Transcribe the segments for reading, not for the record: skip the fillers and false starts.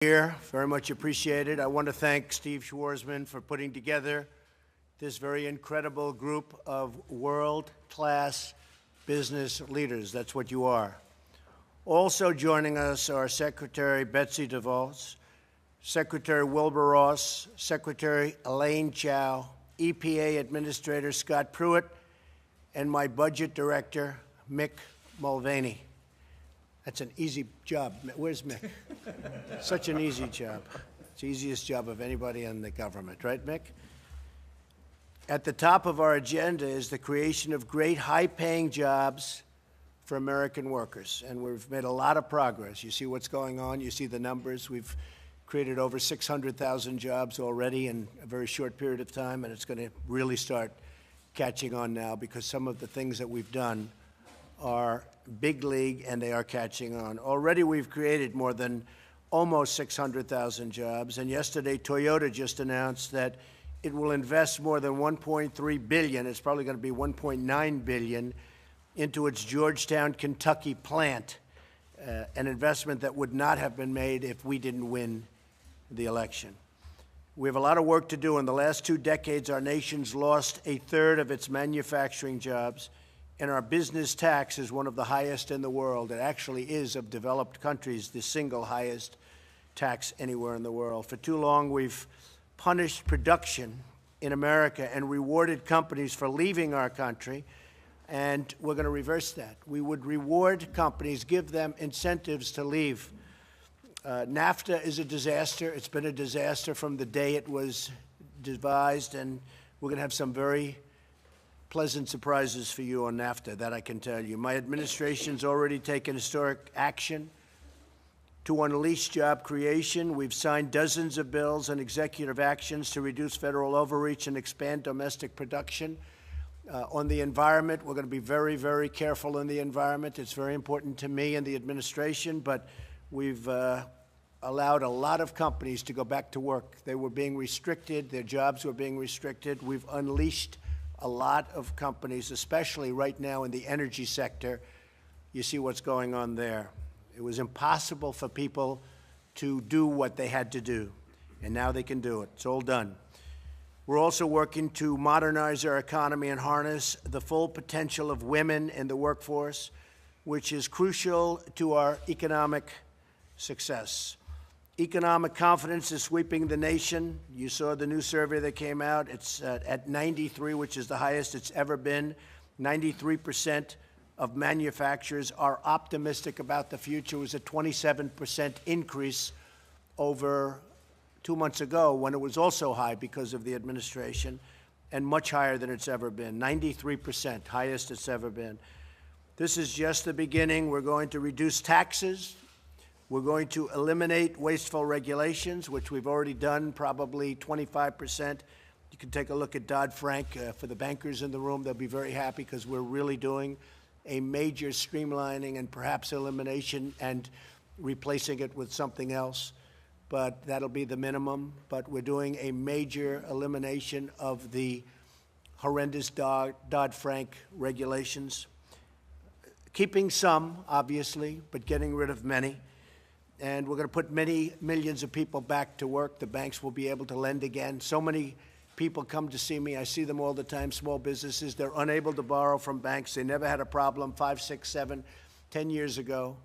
Here, very much appreciated. I want to thank Steve Schwarzman for putting together this very incredible group of world-class business leaders. That's what you are. Also joining us are Secretary Betsy DeVos, Secretary Wilbur Ross, Secretary Elaine Chao, EPA Administrator Scott Pruitt, and my Budget Director, Mick Mulvaney. That's an easy job. Where's Mick? Such an easy job. It's the easiest job of anybody in the government, right, Mick? At the top of our agenda is the creation of great high-paying jobs for American workers, and we've made a lot of progress. You see what's going on. You see the numbers. We've created over 600,000 jobs already in a very short period of time, and it's going to really start catching on now because some of the things that we've done are big league, and they are catching on. Already we've created more than almost 600,000 jobs, and yesterday Toyota just announced that it will invest more than $1.3 billion, it's probably going to be $1.9 billion, into its Georgetown, Kentucky plant, an investment that would not have been made if we didn't win the election. We have a lot of work to do. In the last 2 decades, our nation's lost a third of its manufacturing jobs, and our business tax is one of the highest in the world. It actually is, of developed countries, the single highest tax anywhere in the world. For too long, we've punished production in America and rewarded companies for leaving our country, and we're going to reverse that. We would reward companies, give them incentives to leave. NAFTA is a disaster. It's been a disaster from the day it was devised, and we're going to have some very pleasant surprises for you on NAFTA, that I can tell you. My administration's already taken historic action to unleash job creation. We've signed dozens of bills and executive actions to reduce federal overreach and expand domestic production. On the environment, we're going to be very, very careful in the environment. It's very important to me and the administration, but we've allowed a lot of companies to go back to work. They were being restricted. Their jobs were being restricted. We've unleashed a lot of companies, especially right now in the energy sector. You see what's going on there. It was impossible for people to do what they had to do, and now they can do it. It's all done. We're also working to modernize our economy and harness the full potential of women in the workforce, which is crucial to our economic success. Economic confidence is sweeping the nation. You saw the new survey that came out. It's at 93, which is the highest it's ever been. 93% of manufacturers are optimistic about the future. It was a 27% increase over 2 months ago, when it was also high because of the administration, and much higher than it's ever been. 93%, highest it's ever been. This is just the beginning. We're going to reduce taxes. We're going to eliminate wasteful regulations, which we've already done, probably 25%. You can take a look at Dodd-Frank. For the bankers in the room, they'll be very happy because we're really doing a major streamlining and perhaps elimination and replacing it with something else. But that'll be the minimum. But we're doing a major elimination of the horrendous Dodd-Frank regulations. Keeping some, obviously, but getting rid of many. And we're going to put many millions of people back to work. The banks will be able to lend again. So many people come to see me. I see them all the time, small businesses. They're unable to borrow from banks. They never had a problem 5, 6, 7, 10 years ago.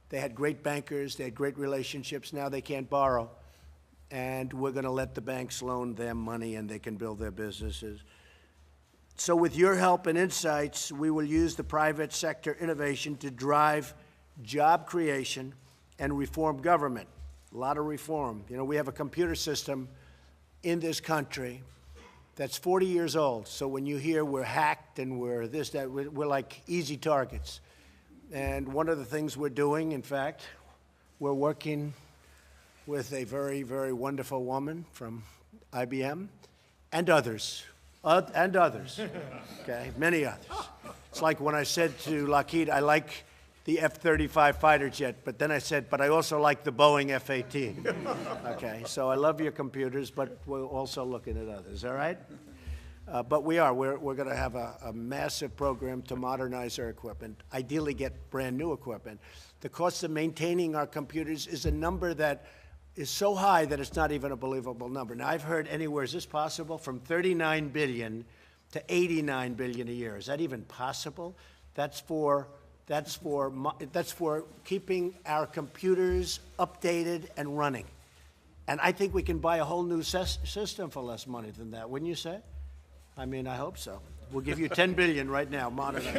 They had great bankers. They had great relationships. Now they can't borrow. And we're going to let the banks loan them money, and they can build their businesses. So with your help and insights, we will use the private sector innovation to drive job creation and reform government. A lot of reform. You know, we have a computer system in this country that's 40 years old. So when you hear we're hacked and we're this, that, we're like easy targets. And one of the things we're doing, in fact, we're working with a very, very wonderful woman from IBM and others, okay, many others. It's like when I said to Lockheed, I like the F-35 fighter jet, but then I said, but I also like the Boeing F-18. Okay, so I love your computers, but we're also looking at others, all right? But we're going to have a massive program to modernize our equipment, ideally get brand new equipment. The cost of maintaining our computers is a number that is so high that it's not even a believable number. Now, I've heard anywhere, is this possible, from 39 billion to 89 billion a year. Is that even possible? That's for keeping our computers updated and running. And I think we can buy a whole new system for less money than that, wouldn't you say? I mean, I hope so. We'll give you 10 billion right now, monitor.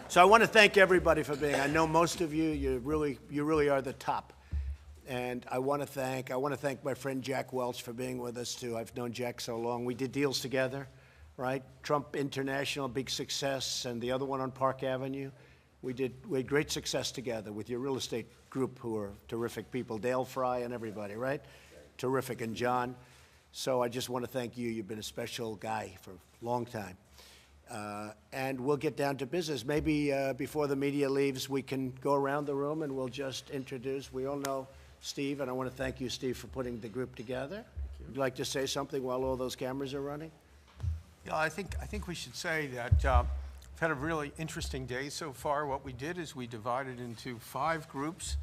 So I want to thank everybody for being. I know most of you, you really are the top. And I want to thank my friend Jack Welch for being with us too. I've known Jack so long. We did deals together, right? Trump International, big success, and the other one on Park Avenue. We had great success together with your real estate group, who are terrific people, Dale Fry and everybody, right? Terrific, and John. So I just want to thank you. You've been a special guy for a long time. And we'll get down to business. Maybe before the media leaves, we can go around the room and we'll just introduce. We all know Steve, and I want to thank you, Steve, for putting the group together. Would you like to say something while all those cameras are running? Yeah, I think we should say that we've had a really interesting day so far. What we did is we divided into 5 groups,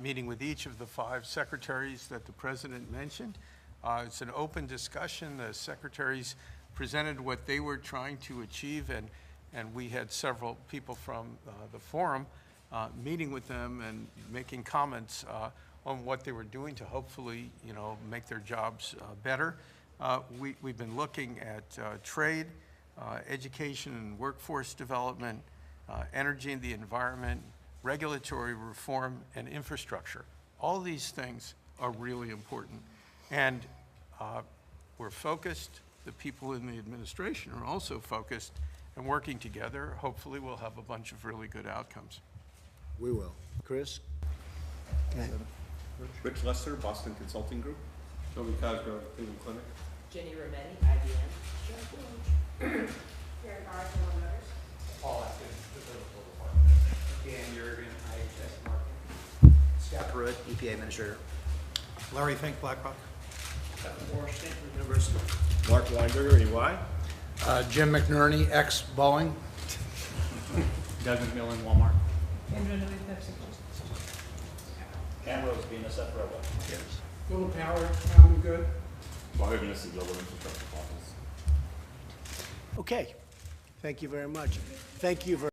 meeting with each of the 5 secretaries that the president mentioned. It's an open discussion. The secretaries presented what they were trying to achieve, and we had several people from the forum meeting with them and making comments on what they were doing to hopefully, make their jobs better. We've been looking at trade, education and workforce development, energy and the environment, regulatory reform, and infrastructure. All these things are really important. And we're focused. The people in the administration are also focused and working together. Hopefully we'll have a bunch of really good outcomes. We will. Chris? Okay. Rich Lester, Boston Consulting Group. Toby Cosgrove, Cleveland Clinic. Jenny Rometty, IBM. Karen Barr, General Motors. Paul Atkins, the Liverpool Department. Dan Yergin, IHS Marketing. Scott Pruitt, EPA Administrator. Larry Fink, BlackRock. Stanford University. Mark Weinberger, EY. Jim McNerney, ex-Boeing. Doug McMillan, Walmart. Cam Rose, BNSF Railway. Yes. Philip Howard, Common Good. Wahoo Ministry Global Infrastructure Office. Okay. Thank you very much. Thank you very